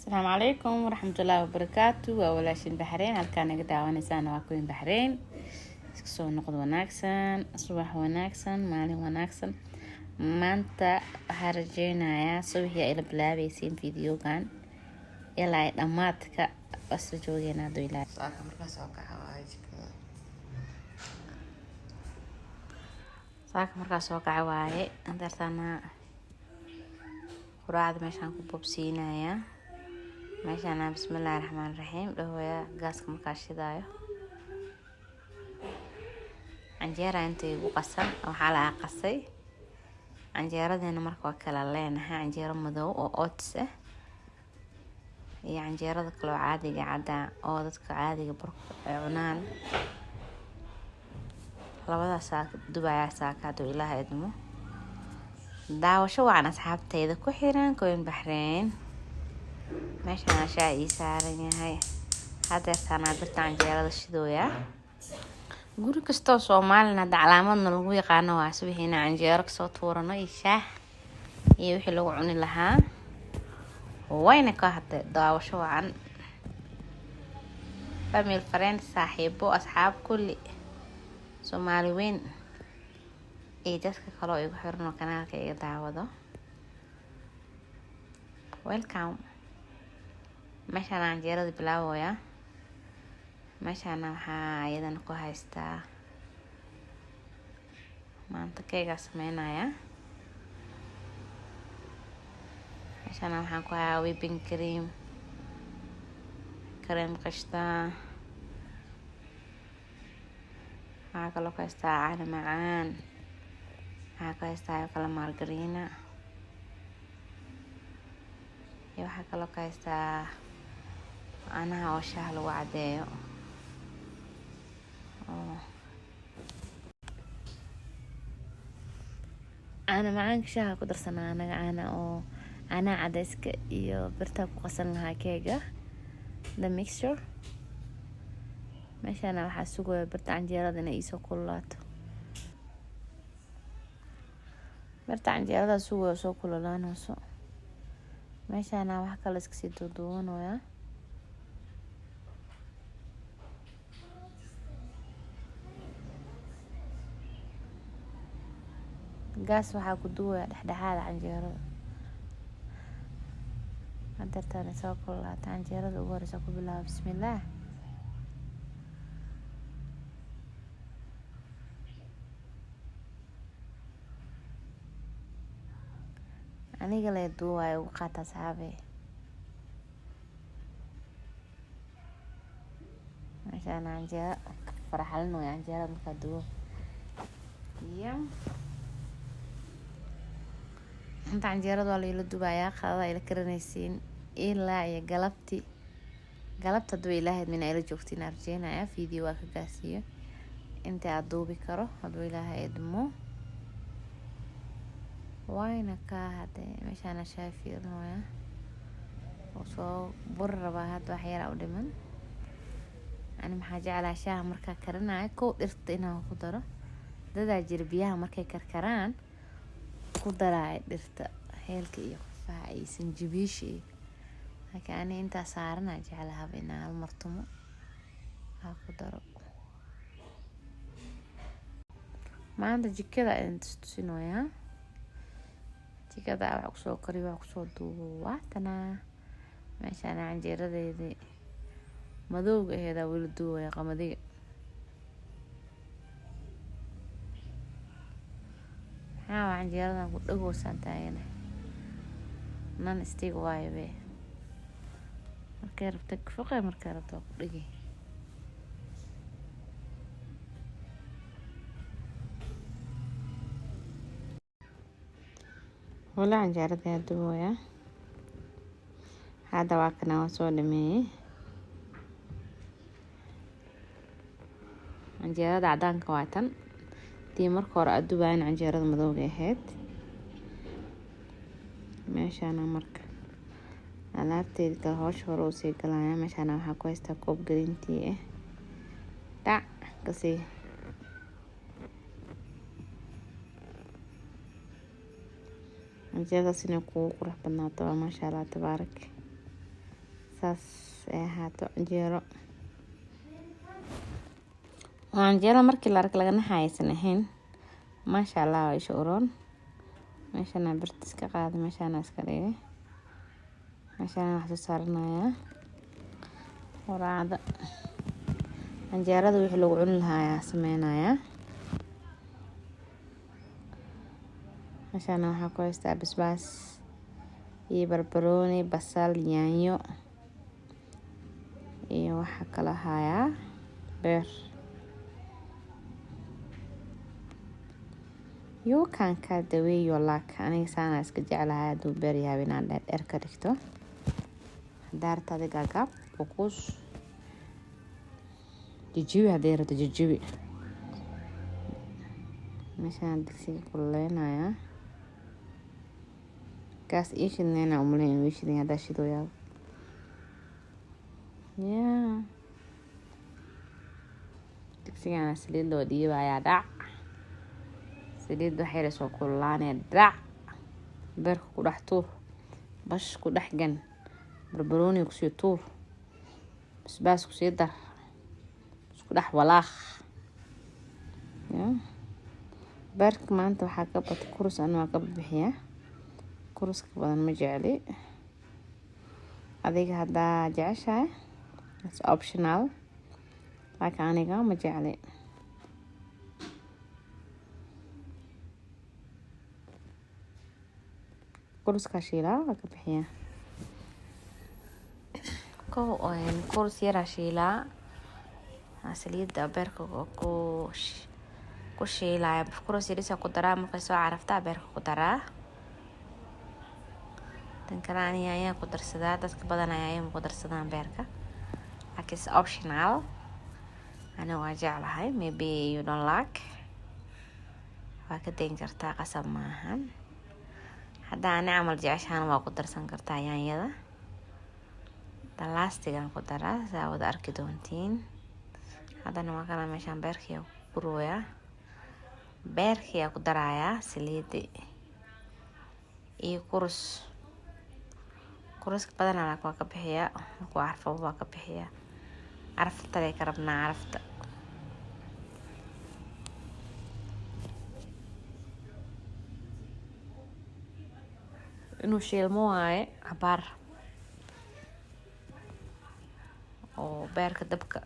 السلام عليكم ورحمة الله وبركاته. وأولاشين بحرين halkaan naga daawanaysaan waa kuwin Bahrain. Iska soo noqod wanaagsan, subax wanaagsan, maalin wanaagsan. Maanta waxaan rajeynayaa subaxii ila bilaabaysiin videogan ilaa ay dhamaadka asla joogeena do ilaa saaka markaas oo ka xawaajiga saaka markaas oo ka xawaaye andartana quraacda meeshaan ku bobsiinayaa meeshaan bismillaahir rahmaanir rahiim dhawaya gaaska markaas shidaayo canjeera intay ugu qasan waxa la qasay canjeeradeena markaa kala leenahay canjeero madow oo oats ah iyo canjeerada kale oo caadiga cada oo dadka caadiga barko cunaan labada saak dubaya saakado ilaahay idmo daawasho waan asxaabtayda ku xiran Kuwin Bahrain meeshaan ashaa ii saaran yahay hadeertaan birta canjeerada shidooya guri kastoo Soomaalina calaamad lagu yaqaan waa subaxina canjeero kasoo tuurano iyo shaah iyo wixii lagu cuni lahaa wayna ka hadda daawasho waan family friend saaxiibo asxaab kulli Soomaali weyn ee dadka kale oo igu xiran kanaalka iga daawado welcome meeshaan canjeerada bilaawaya meeshaan waxaa ayadana ku haystaa maanta keega sameynaya meeshaan waxaan ku hayaa whipping cream qashta waxaa kaloo ku haystaa caano macaan waxaa ku haystaa kala margarina iyo waxaa kaloo ku haystaa caanaha oo shaah lagu cadeeyo caano macaanka shaaha ku darsanaa anaga caana cadayska iyo birta ku qasan lahaa keega the mixture meeshaan waxaa sugaya birta canjeerada inay soo kululaato birta canjeerada sugaya soo kululaanayso meeshaan wax kale iska sii duuduubanayaa gaas waxaa ku duwaya dhexdhexaad canjeerada hadeertaan soo kululaata canjeerada ugu horeysa ku bilaabo bismillaah aniga la duwaya ugu qaata saabe meeshaan canjeera faraxalin way canjeerada marka duwo iyo inta canjeerada waa la dubayaa qadada ay la karinaysiin ilaa iyo galabta duu ilaahay min ay la joogtiin arjeenaya video waa ka gaasiyo inta aad duubi karo haduu ilaahay idmo wayna ka hade meeshaan shaafiirnooya oo soo bur rabaa hadda wax yar u dhiman ani maxaa jeclaa shaaha marka karinayo kow dhirta inaan ku daro dadaa jir biyaha markay karkaraan ku daray dhirta heelka iyo qofaa ay sanjabiishi laakiin inta saarana jeclaha inaan martumo ha ku daro maanta jikada aan tusinoyaa jikada wax ku soo kariyo wax ku soo duuwaatana meeshaan canjeeradeedii madowga aheeda weli duwaya qamadiga canjeeradan ku dhagoosan taayna nan istiig waaye markay rabto fuqay markay rabto ku dhigi wala canjeerada duwaya hada waa kana soo dhameeyay canjeerada cadaanka waa tan tii marka hore adubayna canjeerada madowga ahayd meeshaan marka alaabteed kala hoosh hore oo sii galaya meeshaan waxaa ku haystaa koob green tea dhac kasi canjeerada sina ku qurux badnaato maasha Allah tabaarak saas ay ahaato canjeero. Canjeero markii la arko lagana haysan ahayn maasha Allah way shuuroon. meeshana birtis ka qaad, meeshana iska dhigay, meeshana wax soo saarnaya waraada. canjeerada wixii lagu cuni lahaa sameynaya. meeshana waxaa ku haystaa basbaas iyo barbarooni, basal, yaanyo iyo waxa kala haya beer. You can cut the way you like. aniga saana iska jeclahay haduu beer yahay inaan dheer ka dhigto. daartada gaagab kuus jijibi hadii rabto jijibi. meeshaan digsiga kulleynaya gaas ii shidnayna umaleyn way shidin hada shidooyaa digsigana saliid loo dhiibayaa dhac. saliid waxay la soo kullaanay dhac. beerka ku dhex tuur, bash ku dhex gan, barbarooni ku sii tuur, basbaas ku sii dar, isku dhex walaaq. beerka maanta waxaa ka batay kurus, anaa ka bixiyaa kuruska badan ma jecli. adiga haddaa jeceshahay it's optional, laakiin aniga ma jecli. kuruska shiilaa ka bixiyaa kurus yara shiilaa saliida beerka ku shiilaya. kurus yarisa ku daraa, markay soo caraftaa beerka ku daraa. tan kale ayaa ku darsadaa, dadka badan ayaa ku darsadaan beerka, laakiin it's optional. ana waa jeclahay, maybe you don't like, waa ka dayn kartaa, qasab maahan. haddaa ani camal jeceshaan waa ku darsan kartaa yaanyada. laastigan ku daraa saa wada arki doontiin. haddana waa kana meeshaan beerkiya ku rooyaa, beerkiya ku darayaa saliidi iyo kuruska badanaa waa ka bixiyaa. markuu carfo waa ka bixiyaa. carafta ka rabnaa, carafta inuu shiilmo waaye cabaar oo beerka dabka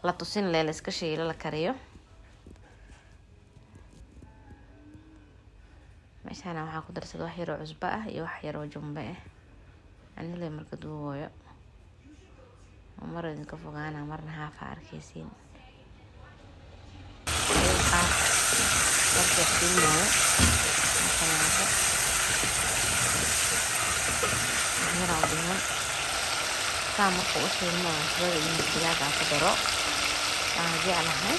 la tusin la iska shiilo la kariyo. meeshana waxaa ku darsada wax yar oo cusbo ah iyo wax yar oo jumbe ah. anile marka duuwayo mar idinka fogaana, marna haafa arkaysiin. saa marka u shiilmo cusbada iyo digaaga ku daro. waan jeclahay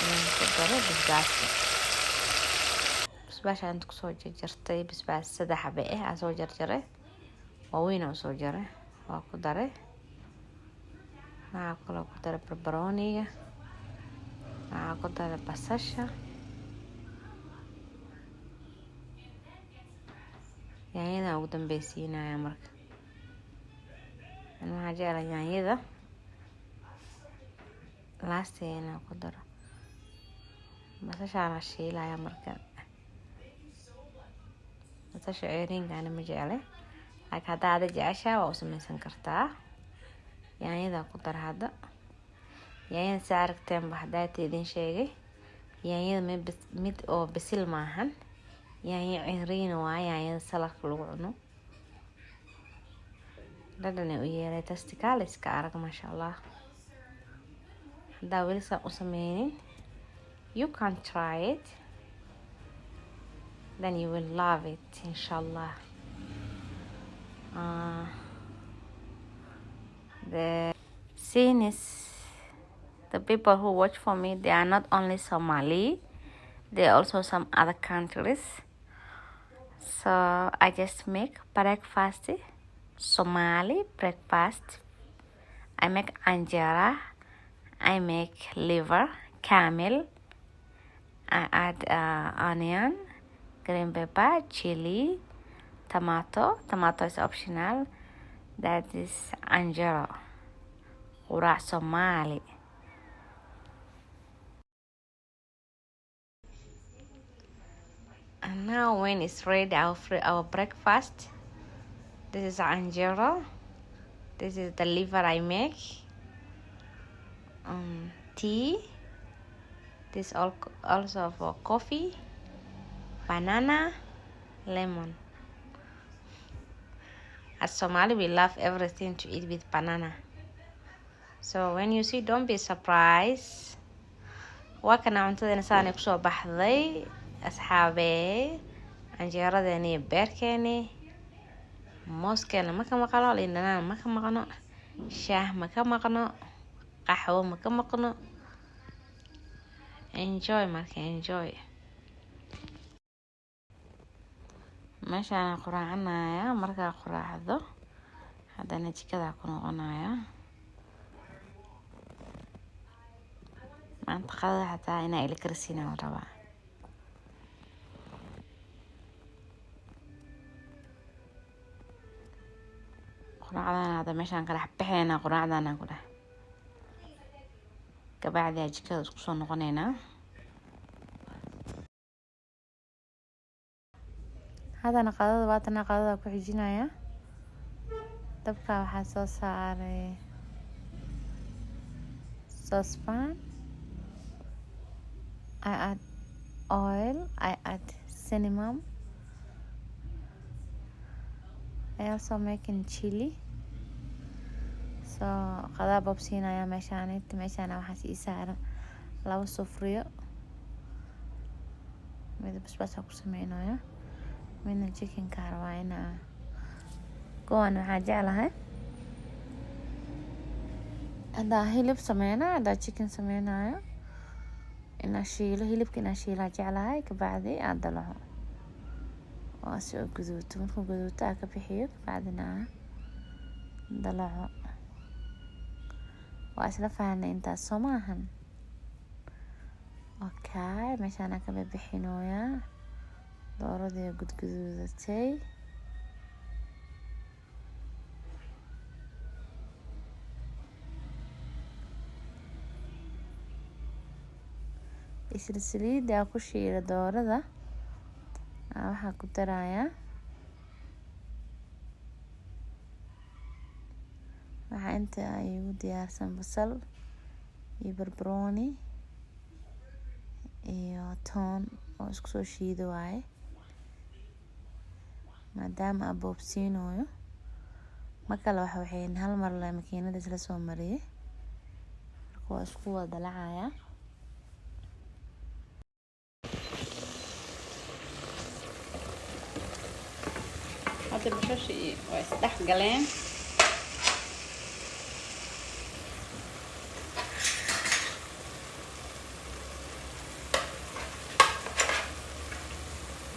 inaan ku daro basbaaska. basbaasha inta kusoo jarjartay, basbaas 3 xabe ah soo jarjaray, waaweyn oo soo jaray waa ku daray. waxaa kaloo ku daray barbarooniga, waxaa ku daray basasha, yaanyada ugu dambeysiinaya. marka waxaa jeclahay yaanyada laasteena ku daro. basasha la shiilaya, marka basasha ceeriinkaana ma jeclay, laakiin haddaa aad jeceshaa waa u samaysan kartaa. yaanyada ku dar. hadda yaanyada saa aragteen ba haddaa idin sheegay, yaanyada mid oo bisil maahan, yaanyo ceeriin waa yaanyada saladka lagu cuno. dhadhan u yeelay tastikaal iska arag, masha Allah. haddaa weli saa u sameynin, you can try it, then you will love it inshallah. The people who watch for me, they are not only Somali, they are also some other countries. So I just make breakfast, Somali breakfast. I make anjera, I make liver, camel. I add onion, green pepper, chili, tomato. Tomato is optional. That is anjero, quraac Somali. And now when it's ready, our breakfast. This is anjero. This is the liver I make. Tea. This also for coffee. Banana, lemon. As Somali, we love everything to eat with banana. So when you see, don't be surprised. Waa kana cuntadeena saanay kusoo baxday asxaabee. Canjeeradeena iyo beerkeeni, mooskeena ma ka maqno, liindhanaan ma ka maqno, shaah ma ka maqno, qaxwo ma ka maqno. Enjoy marka, enjoy. Meeshaan quraacanaya, markaa quraacdo haddana jikada ku noqonaya. maanta qadada xataa inaa ila karsiina la rabaa. quraacdana hadda meeshaan kala baxeynaa. quraacdana ku dheh kabacdi jikada isku soo noqoneynaa. haddana qadada waatana qadada ku xijinaya. dabka waxaa soo saaray saucepan. I add oil, I add cinnamon. I also making chili. So qada bobsiinaya meeshaan waxaa sii saaran 2 sufriyo. mid basbaas ku sameynaya, midna chicken karwaayna. go'an waxaa jeclahay hadda hilib sameynaa, hadda chicken sameynaayo inaa shiilo. hilibka inaa shiilaa jeclahay, kabacdi aad dalaco oo soo guduuto. markuu guduuto ka bixiyo, kabacdina dalaco. waa isla fahanay intaas soo maahan. okay, meeshaan ka bixinooyaa dooradii gudguduudatay. isla saliida ku shiila doorada waxaa ku daraya waxaa inta ay u diyaarsan basal iyo barbarooni iyo toon oo isku soo shiido waaye, maadaama boobsiinooyo. makala waxay hal mar la makiinada isla soo mariyay, marka waa isku wada dalacaya. hadda bashashi waa isdhex galeen.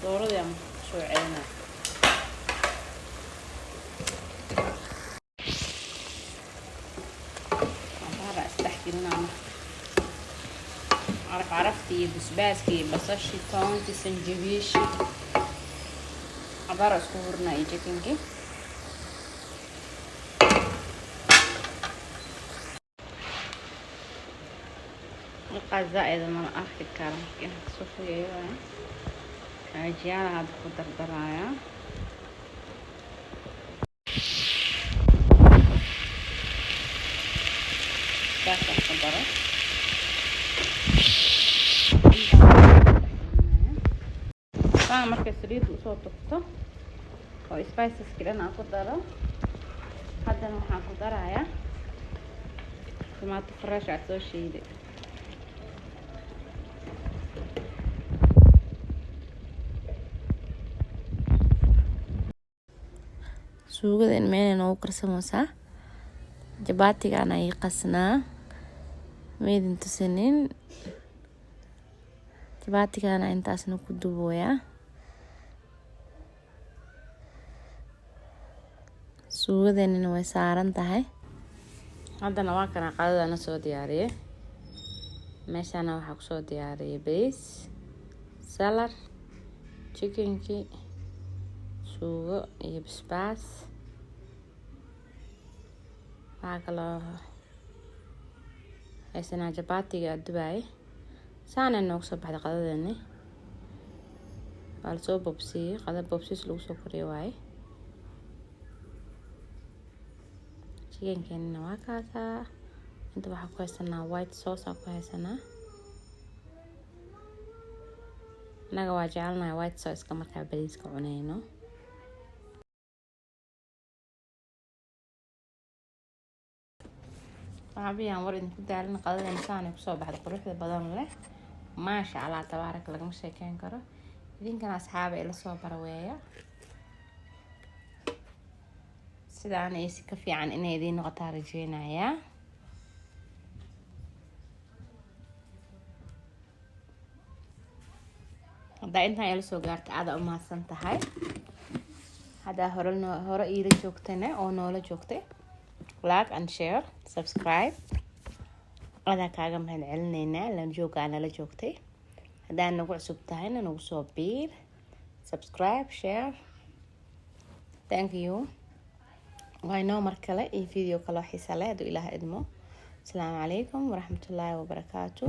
dooradii aan soo celinaa. abara isdhex gelinaa. caraftii, basbaaskii, basashii, toontii, sanjabiishii abara isku hurnaa iyo chickenkii. markaa zaa'ida mana arki karo marka inaan kasoo fogeeyo waaye. xaajiyaala hadda ku dardaraya. basbaas ku daro. markay saliidda usoo tufto oo spiceska dhan aan ku daro. haddana waxaan ku darayaa tomato fresh aad soo shiiday. suugada in meel noogu karsameysaa. jabaatigaan ay qasnaa meedin tusanin. jabaatigaan intaasna ku dubooyaa. suugadeennina way saaran tahay. haddana waa kana qadadana soo diyaariyey. meeshaana waxaa kusoo diyaariyey bariis, salar, chickenkii, suugo iyo basbaas Bakalo haysanaa jabaatiga Dubai saana noogu soo baxday qadadeeni waa lasoo bobsiyey qada bobsis lagu soo koriyo waaye chickenkeena waa kaasaa inta waxaa ku haysanaa white sauce aan ku haysanaa anaga waa jecelnahay white sauce ka markaa bariiska cuneyno waxaan war idinku daalin qadadeena saana kusoo baxday quruxda badan leh maasha Allah tabaarak lagama sheekeyn karo idinkana asxaab ila soo baraweeya sidaan ay si ka fiican inay idin noqotaa rajeynayaa hadda intaan ila soo gaartay aad u mahadsan tahay hadda hore ila joogtayna oo noola joogtay like and share subscribe adaa kaaga mahad celineynaa lan joogaa nala joogtay haddaan nagu cusub tahayna nagu soo biir subscribe share thank you waynoo mar kale iyo video kale oo xiisa leh hadduu ilaah idmo asalaamu calaykum waraxmatullaahi wabarakaatu